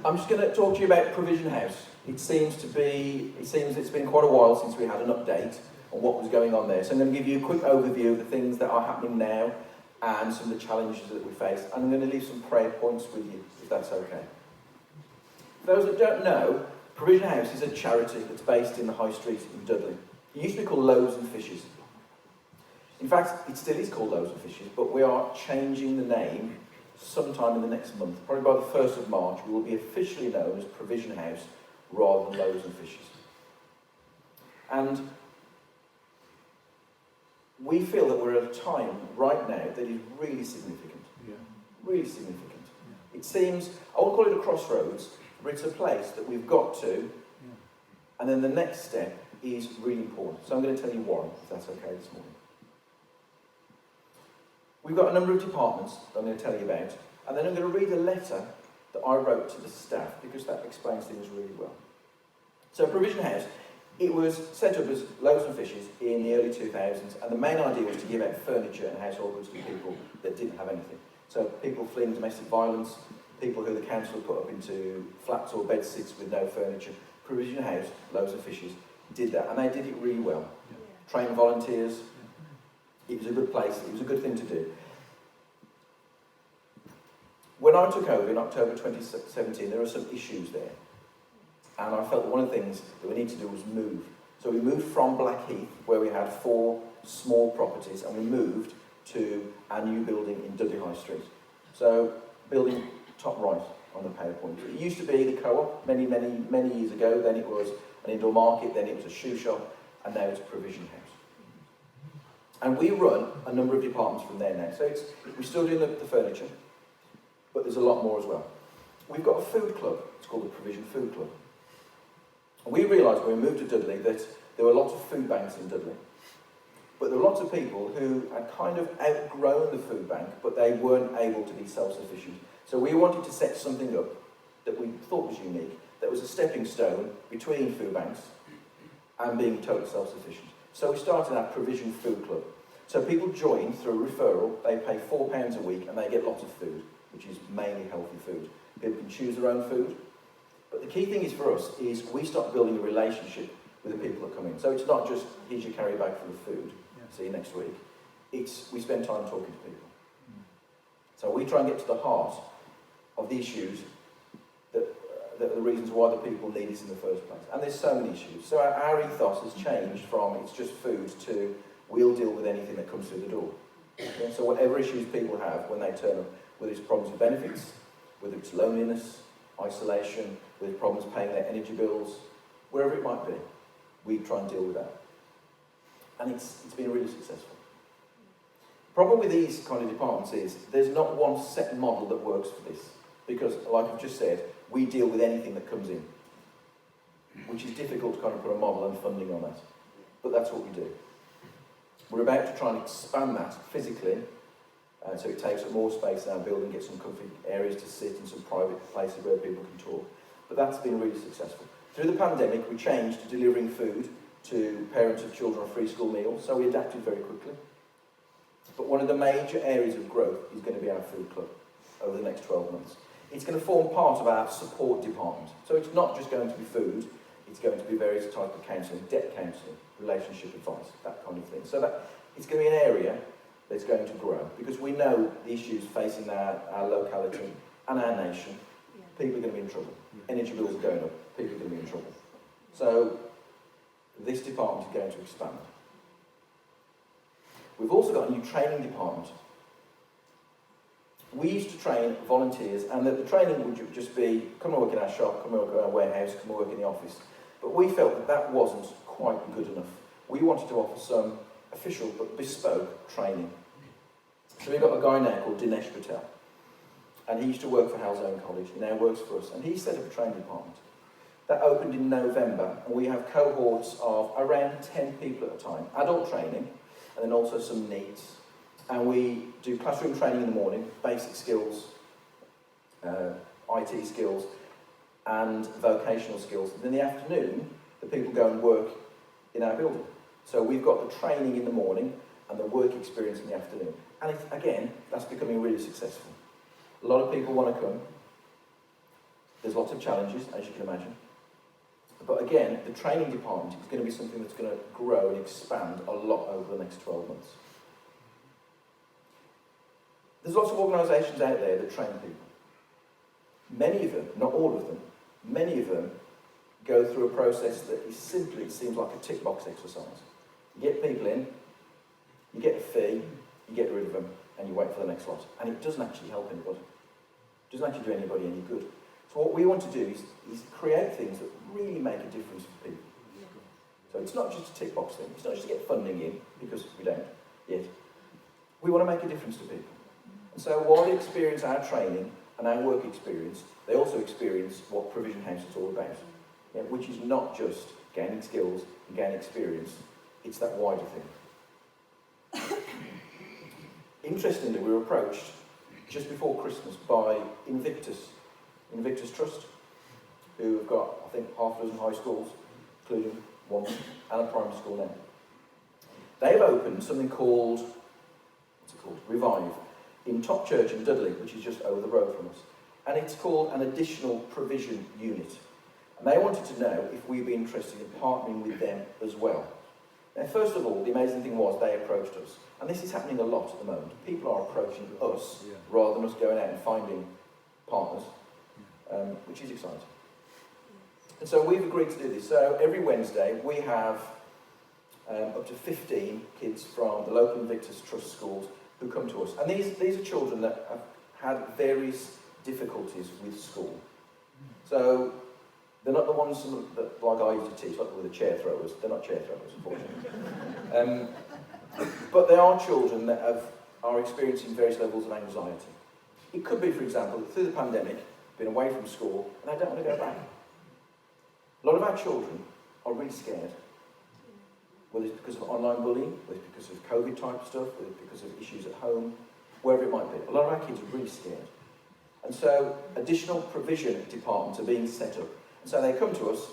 I'm just going to talk to you about Provision House. It seems it's been quite a while since we had an update on what was going on there. So I'm going to give you a quick overview of the things that are happening now and some of the challenges that we face. And I'm going to leave some prayer points with you, if that's okay. For those that don't know, Provision House is a charity that's based in the High Street in Dudley. It used to be called Loaves and Fishes. In fact, it still is called Loaves and Fishes, but we are changing the name sometime in the next month. Probably by the 1st of March, we will be officially known as Provision House rather than Loaves and Fishes. And we feel that we're at a time right now that is really significant. Yeah. Really significant. Yeah. It seems, I won't call it a crossroads, but it's a place that we've got to, and then the next step is really important. So I'm going to tell you why, if that's okay this morning. We've got a number of departments that I'm going to tell you about, and then I'm going to read a letter that I wrote to the staff, because that explains things really well. So Provision House, it was set up as Loaves and Fishes in the early 2000s, and the main idea was to give out furniture and household goods to people that didn't have anything. So people fleeing domestic violence, people who the council put up into flats or bed sits with no furniture. Provision House, Loaves and Fishes, did that, and they did it really well. Yeah. Trained volunteers. It was a good place, it was a good thing to do. When I took over in October 2017, there were some issues there. And I felt that one of the things that we need to do was move. So we moved from Blackheath, where we had 4 small properties, and we moved to our new building in Dudley High Street. So, building top right on the PowerPoint. It used to be the Co-op many years ago, then it was an indoor market, then it was a shoe shop, and now it's a Provision House. And we run a number of departments from there now. So we're still doing the furniture, but there's a lot more as well. We've got a food club. It's called the Provision Food Club. And we realised when we moved to Dudley that there were lots of food banks in Dudley. But there were lots of people who had kind of outgrown the food bank, but they weren't able to be self-sufficient. So we wanted to set something up that we thought was unique, that was a stepping stone between food banks and being totally self-sufficient. So we started our Provision Food Club. So people join through a referral, they pay £4 a week and they get lots of food, which is mainly healthy food. People can choose their own food. But the key thing is for us is we start building a relationship with the people that come in. So it's not just, here's your carry bag for the food, see you next week. It's, we spend time talking to people. So we try and get to the heart of the issues that are the reasons why the people need us in the first place. And there's so many issues. So our ethos has changed from it's just food to we'll deal with anything that comes through the door. Okay? So whatever issues people have when they turn up, whether it's problems with benefits, whether it's loneliness, isolation, whether it's problems paying their energy bills, wherever it might be, we try and deal with that. And it's been really successful. The problem with these kind of departments is there's not one set model that works for this. Because, like I've just said, we deal with anything that comes in, which is difficult to kind of put a model and funding on that. But that's what we do. We're about to try and expand that physically, so it takes up more space in our building, get some comfy areas to sit and some private places where people can talk. But that's been really successful. Through the pandemic, we changed to delivering food to parents of children on free school meals, so we adapted very quickly. But one of the major areas of growth is going to be our food club over the next 12 months. It's going to form part of our support department. So it's not just going to be food, it's going to be various types of counselling, debt counselling, relationship advice, that kind of thing. So that it's going to be an area that's going to grow, because we know the issues facing our locality and our nation. People are going to be in trouble. Energy bills are going up, people are going to be in trouble. So this department is going to expand. We've also got a new training department. We used to train volunteers, and the training would just be, come and work in our shop, come and work in our warehouse, come and work in the office. But we felt that wasn't quite good enough. We wanted to offer some official but bespoke training. So we've got a guy now called Dinesh Patel, and he used to work for Halzone College, he now works for us, and he set up a training department. That opened in November, and we have cohorts of around 10 people at a time, adult training, and then also some needs. And we do classroom training in the morning, basic skills, IT skills, and vocational skills. And in the afternoon, the people go and work in our building. So we've got the training in the morning and the work experience in the afternoon. And again, that's becoming really successful. A lot of people want to come. There's lots of challenges, as you can imagine. But again, the training department is going to be something that's going to grow and expand a lot over the next 12 months. There's lots of organisations out there that train people. Many of them, not all of them, many of them go through a process that is simply, it seems like a tick box exercise. You get people in, you get a fee, you get rid of them, and you wait for the next lot. And it doesn't actually help anybody. It doesn't actually do anybody any good. So what we want to do is create things that really make a difference for people. So it's not just a tick box thing. It's not just to get funding in, because we don't yet. We want to make a difference to people. And so while they experience our training and our work experience, they also experience what Provision House is all about. Yeah, which is not just gaining skills and gaining experience, it's that wider thing. Interestingly, we were approached just before Christmas by Invictus Trust, who have got, I think, half a dozen high schools, including one, and a primary school now. They've opened something called, Revive, in Top Church in Dudley, which is just over the road from us. And it's called an additional provision unit. And they wanted to know if we'd be interested in partnering with them as well. Now, first of all, the amazing thing was they approached us. And this is happening a lot at the moment. People are approaching us rather than us going out and finding partners, which is exciting. And so we've agreed to do this. So every Wednesday we have up to 15 kids from the local Invictus Trust schools who come to us. And these are children that have had various difficulties with school. So they're not the ones that, like I used to teach, like with the chair throwers. They're not chair throwers, unfortunately. But they are children that are experiencing various levels of anxiety. It could be, for example, that through the pandemic, been away from school, and they don't want to go back. A lot of our children are really scared. Whether it's because of online bullying, whether it's because of COVID type stuff, whether it's because of issues at home, wherever it might be. A lot of our kids are really scared. And so additional provision departments are being set up. And so they come to us,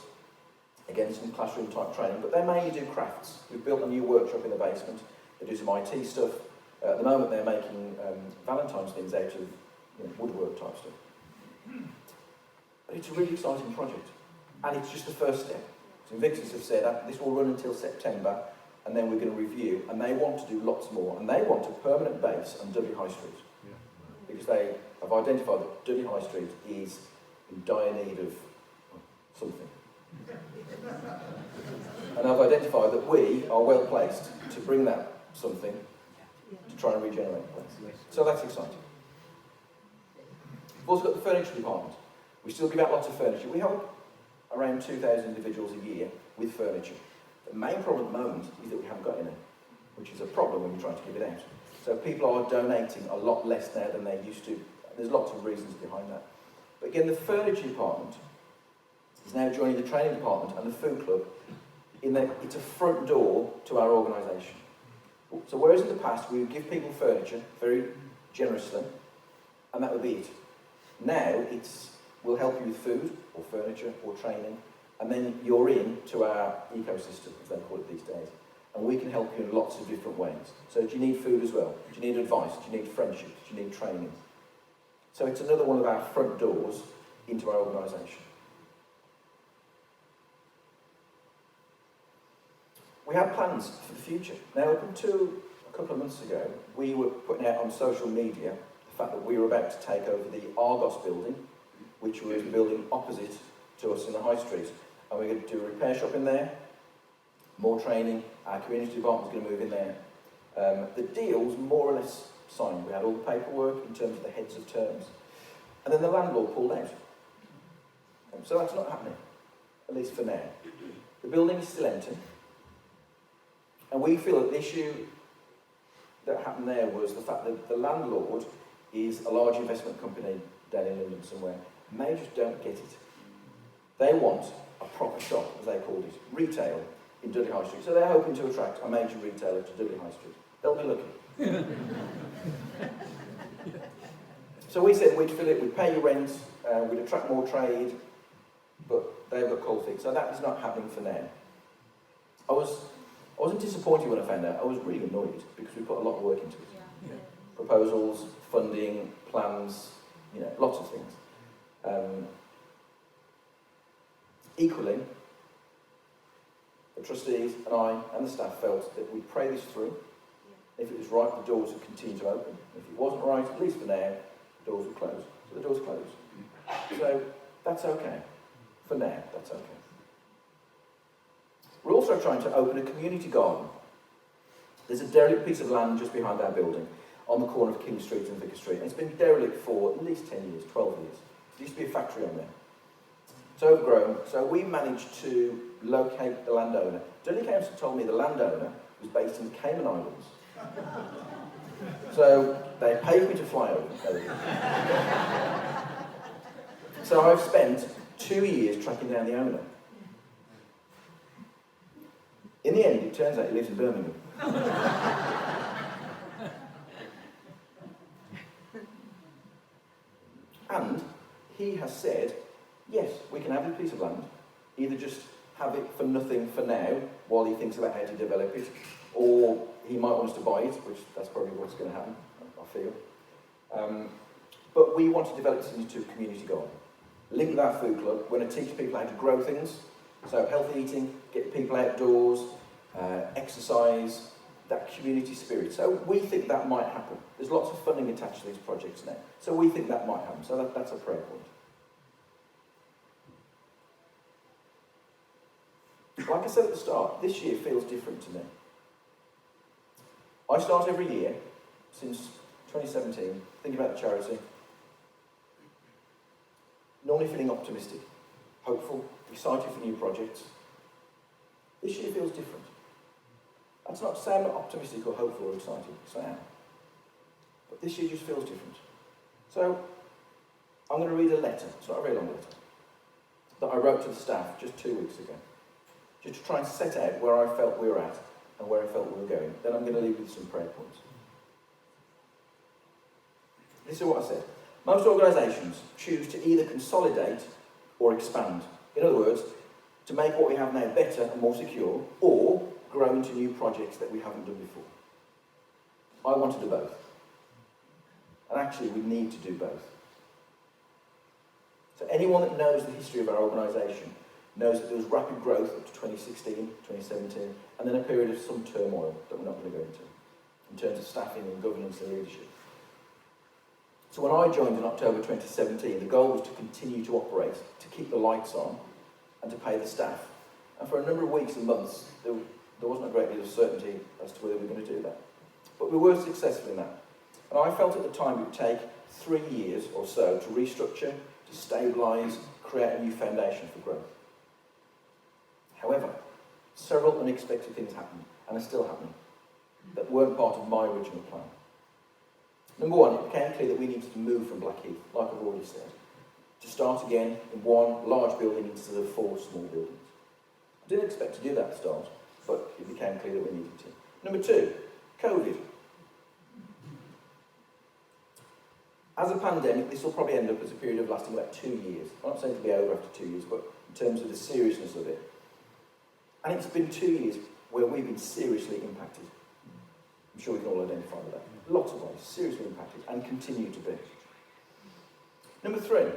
again, some classroom type training, but they mainly do crafts. We've built a new workshop in the basement. They do some IT stuff. At the moment they're making Valentine's things out of woodwork type stuff. But it's a really exciting project. And it's just the first step. So Invictus have said that this will run until September, and then we're going to review, and they want to do lots more, and they want a permanent base on Dudley High Street. Because they have identified that Dudley High Street is in dire need of something. And I've identified that we are well placed to bring that something to try and regenerate the place. So that's exciting. We've also got the furniture department. We still give out lots of furniture. We help around 2,000 individuals a year with furniture. The main problem at the moment is that we haven't got any, which is a problem when you're trying to give it out. So people are donating a lot less now than they used to. There's lots of reasons behind that. But again, the furniture department is now joining the training department and the food club in that it's a front door to our organisation. So whereas in the past we would give people furniture very generously, and that would be it. Now we'll help you with food or furniture or training, and then you're in to our ecosystem, as they call it these days. And we can help you in lots of different ways. So do you need food as well? Do you need advice? Do you need friendship? Do you need training? So it's another one of our front doors into our organisation. We have plans for the future. Now, up until a couple of months ago, we were putting out on social media the fact that we were about to take over the Argos building, which was the building opposite to us in the High Street. And we're going to do a repair shop in there, more training, our community department's going to move in there. The deal's more or less signed. We had all the paperwork in terms of the heads of terms. And then the landlord pulled out. So that's not happening, at least for now. The building is still empty. And we feel that the issue that happened there was the fact that the landlord is a large investment company down in London somewhere, and they just don't get it. They want a proper shop, as they called it, retail in Dudley High Street. So they're hoping to attract a major retailer to Dudley High Street. They'll be lucky. So we said we'd fill it, we'd pay you rent, we'd attract more trade, but they've got cold feet. So that is not happening for now. I wasn't disappointed when I found out. I was really annoyed because we put a lot of work into it. Yeah. Proposals, funding, plans, lots of things. Equally, the trustees and I and the staff felt that we'd pray this through. If it was right, the doors would continue to open. If it wasn't right, at least for now, the doors would close. So the doors closed. So that's okay. For now, that's okay. We're also trying to open a community garden. There's a derelict piece of land just behind our building on the corner of King Street and Vicar Street. And it's been derelict for at least 10 years, 12 years. There used to be a factory on there. It's overgrown, so we managed to locate the landowner. Dudley Council told me the landowner was based in the Cayman Islands. So they paid me to fly over. So I've spent 2 years tracking down the owner. In the end, it turns out he lives in Birmingham. And he has said, yes, we can have this piece of land, either just have it for nothing for now, while he thinks about how to develop it, or he might want us to buy it, which that's probably what's going to happen, I feel. But we want to develop this into a community garden. Link with our food club. We're going to teach people how to grow things, so healthy eating, get people outdoors, exercise, that community spirit. So we think that might happen. There's lots of funding attached to these projects now. So we think that might happen. So that's a prayer point. Like I said at the start, this year feels different to me. I start every year, since 2017, thinking about the charity, normally feeling optimistic, hopeful, excited for new projects. This year feels different. That's not to say I'm not optimistic or hopeful or excited, because I am. But this year just feels different. So, I'm going to read a letter, it's not a very long letter, that I wrote to the staff just 2 weeks ago, just to try and set out where I felt we were at and where I felt we were going. Then I'm going to leave with some prayer points. This is what I said. Most organisations choose to either consolidate or expand. In other words, to make what we have now better and more secure, or grow into new projects that we haven't done before. I want to do both. And actually, we need to do both. So anyone that knows the history of our organisation knows that there was rapid growth up to 2016, 2017, and then a period of some turmoil that we're not going to go into, in terms of staffing and governance and leadership. So when I joined in October 2017, the goal was to continue to operate, to keep the lights on, and to pay the staff. And for a number of weeks and months, there wasn't a great deal of certainty as to whether we were going to do that. But we were successful in that. And I felt at the time it would take 3 years or so to restructure, to stabilise, create a new foundation for growth. However, several unexpected things happened, and are still happening, that weren't part of my original plan. Number one, it became clear that we needed to move from Blackheath, like I've already said, to start again in one large building instead of 4 small buildings. I didn't expect to do that at the start, but it became clear that we needed to. Number two, COVID. As a pandemic, this will probably end up as a period of lasting about 2 years. I'm not saying it'll be over after 2 years, but in terms of the seriousness of it. And it's been 2 years where we've been seriously impacted. I'm sure we can all identify with that. Lots of ways, seriously impacted, and continue to be. Number three,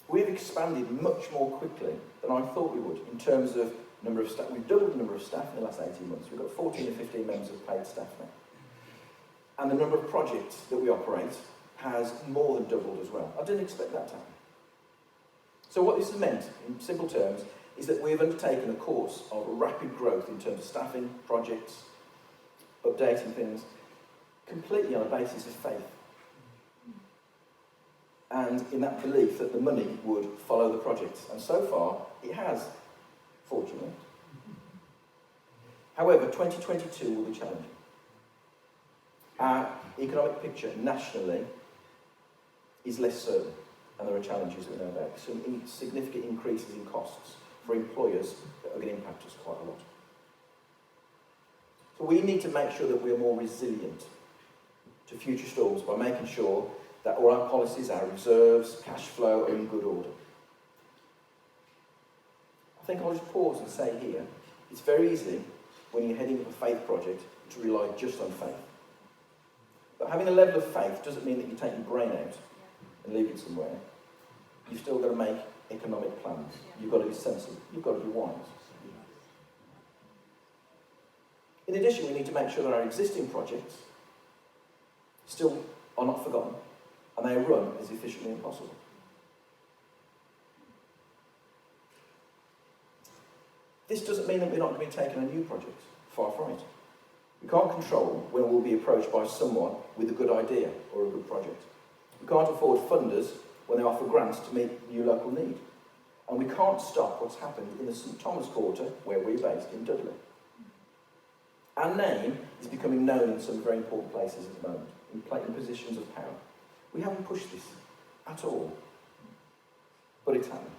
we've expanded much more quickly than I thought we would in terms of number of staff. We've doubled the number of staff in the last 18 months. We've got 14 or 15 members of paid staff now. And the number of projects that we operate has more than doubled as well. I didn't expect that to happen. So what this has meant, in simple terms, is that we've undertaken a course of rapid growth in terms of staffing, projects, updating things, completely on a basis of faith. And in that belief that the money would follow the projects. And so far, it has, fortunately. However, 2022 will be challenging. Our economic picture nationally is less certain, and there are challenges that we know about. Some significant increases in costs for employers that are going to impact us quite a lot. So we need to make sure that we're more resilient to future storms by making sure that all our policies, our reserves, cash flow are in good order. I think I'll just pause and say here, it's very easy when you're heading up a faith project to rely just on faith. But having a level of faith doesn't mean that you take your brain out and leave it somewhere. You've still got to make economic plans. You've got to be sensible. You've got to be wise. In addition, we need to make sure that our existing projects still are not forgotten and they run as efficiently as possible. This doesn't mean that we're not going to be taking on new projects. Far from it. We can't control when we'll be approached by someone with a good idea or a good project. We can't afford funders when they offer grants to meet new local need. And we can't stop what's happened in the St Thomas Quarter, where we're based in Dudley. Our name is becoming known in some very important places at the moment, in positions of power. We haven't pushed this at all, but it's happening.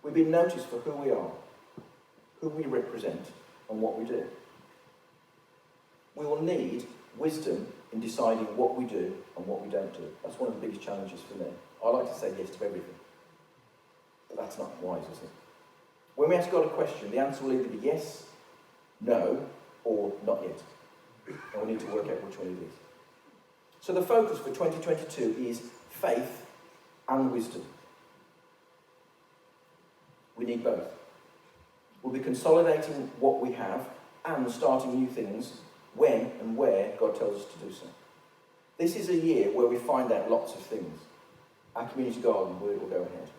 We've been noticed for who we are, who we represent, and what we do. We will need wisdom in deciding what we do and what we don't do. That's one of the biggest challenges for me. I like to say yes to everything, but that's not wise, is it? When we ask God a question, the answer will either be yes, no, or not yet. And we need to work out which one it is. So the focus for 2022 is faith and wisdom. We need both. We'll be consolidating what we have and starting new things when and where God tells us to do so. This is a year where we find out lots of things. Our community garden, where it will go ahead.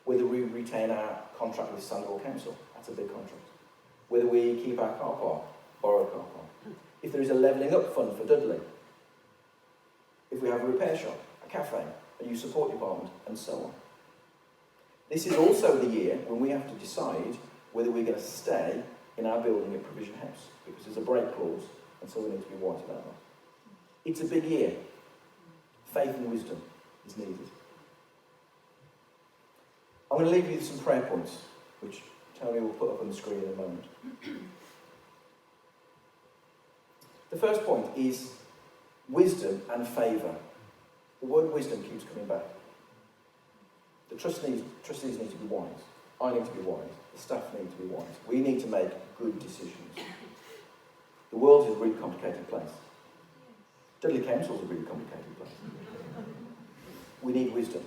Whether we retain our contract with Sandwell Council, that's a big contract. Whether we keep our car park, borrow a car park. If there is a levelling up fund for Dudley. If we have a repair shop, a cafe, a youth support department, and so on. This is also the year when we have to decide whether we're going to stay in our building at Provision House, because there's a break clause, and so we need to be wise about that. It's a big year. Faith and wisdom is needed. I'm going to leave you with some prayer points, which Tony will put up on the screen in a moment. The first point is wisdom and favour. The word wisdom keeps coming back. The trustees need to be wise. I need to be wise. The staff need to be wise. We need to make good decisions. The world is a really complicated place. Dudley Council is a really complicated place. We need wisdom.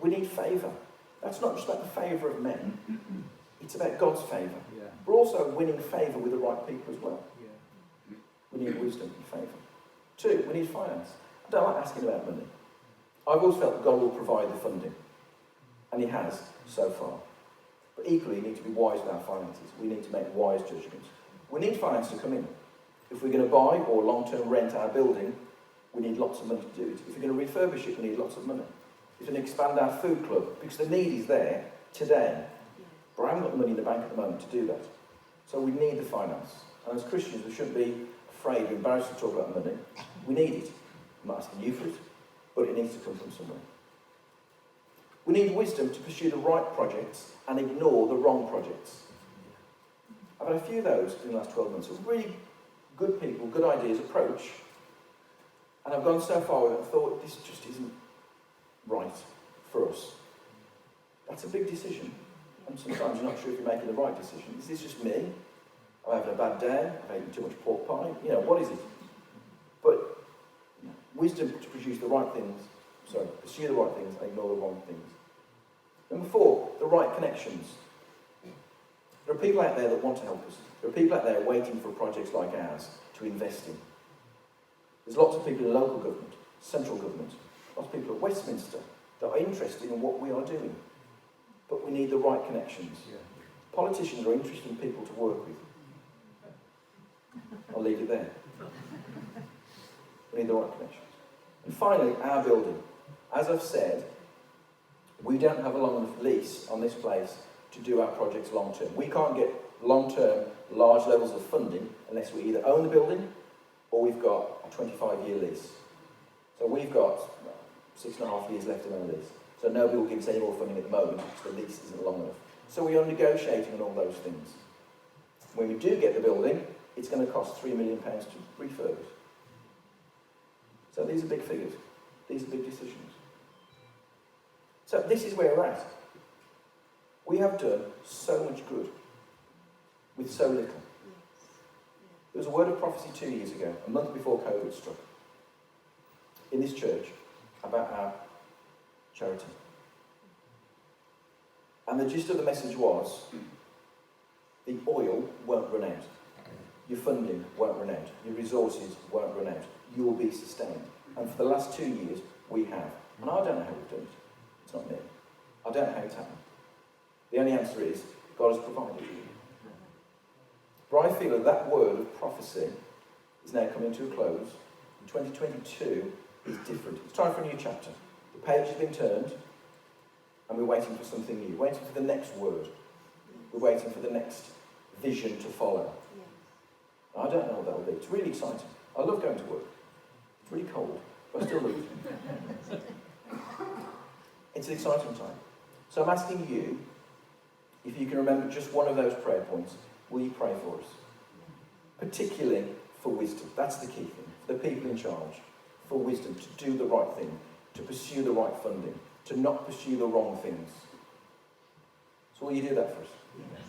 We need favour. That's not just about the favour of men. It's about God's favour. Yeah. We're also winning favour with the right people as well. Yeah. We need wisdom and favour. 2, we need finance. I don't like asking about money. I've always felt that God will provide the funding. And he has, so far. But equally, we need to be wise with our finances. We need to make wise judgments. We need finance to come in. If we're going to buy or long-term rent our building, we need lots of money to do it. If we're going to refurbish it, we need lots of money. If we're going to expand our food club, because the need is there today. But I haven't got the money in the bank at the moment to do that. So we need the finance. And as Christians, we shouldn't be afraid or embarrassed to talk about money. We need it. I'm not asking you for it, but it needs to come from somewhere. We need wisdom to pursue the right projects and ignore the wrong projects. I've had a few of those in the last 12 months. Of really good people, good ideas, approach. And I've gone so far with it, I thought, this just isn't right for us. That's a big decision. And sometimes you're not sure if you're making the right decision. Is this just me? I'm having a bad day? I've eaten too much pork pie? What is it? But wisdom to produce the right things. Pursue the right things and ignore the wrong things. Number 4, the right connections. There are people out there that want to help us. There are people out there waiting for projects like ours to invest in. There's lots of people in local government, central government, lots of people at Westminster that are interested in what we are doing. But we need the right connections. Yeah. Politicians are interesting people to work with. I'll leave it there. We need the right connections. And finally, our building. As I've said, we don't have a long enough lease on this place to do our projects long term. We can't get long-term, large levels of funding unless we either own the building or we've got a 25-year lease. So we've got 6.5 years left in our lease. So nobody will give us any more funding at the moment because the lease isn't long enough. So we are negotiating on all those things. When we do get the building, it's going to cost £3 million to refurb it. So these are big figures. These are big decisions. So this is where we're at. We have done so much good with so little. There was a word of prophecy 2 years ago, a month before COVID struck, in this church, about our charity. And the gist of the message was, the oil won't run out. Your funding won't run out. Your resources won't run out. You will be sustained. And for the last 2 years, we have. And I don't know how we've done it. It's not me. I don't know how it's happened. The only answer is, God has provided. But I feel that word of prophecy is now coming to a close. And 2022 is different. It's time for a new chapter. The page has been turned, and we're waiting for something new. We're waiting for the next word. We're waiting for the next vision to follow. I don't know what that will be. It's really exciting. I love going to work. It's really cold, but I still love it. It's an exciting time. So I'm asking you, if you can remember just one of those prayer points, will you pray for us? Particularly for wisdom. That's the key thing. For the people in charge. For wisdom to do the right thing. To pursue the right funding. To not pursue the wrong things. So will you do that for us? Yes.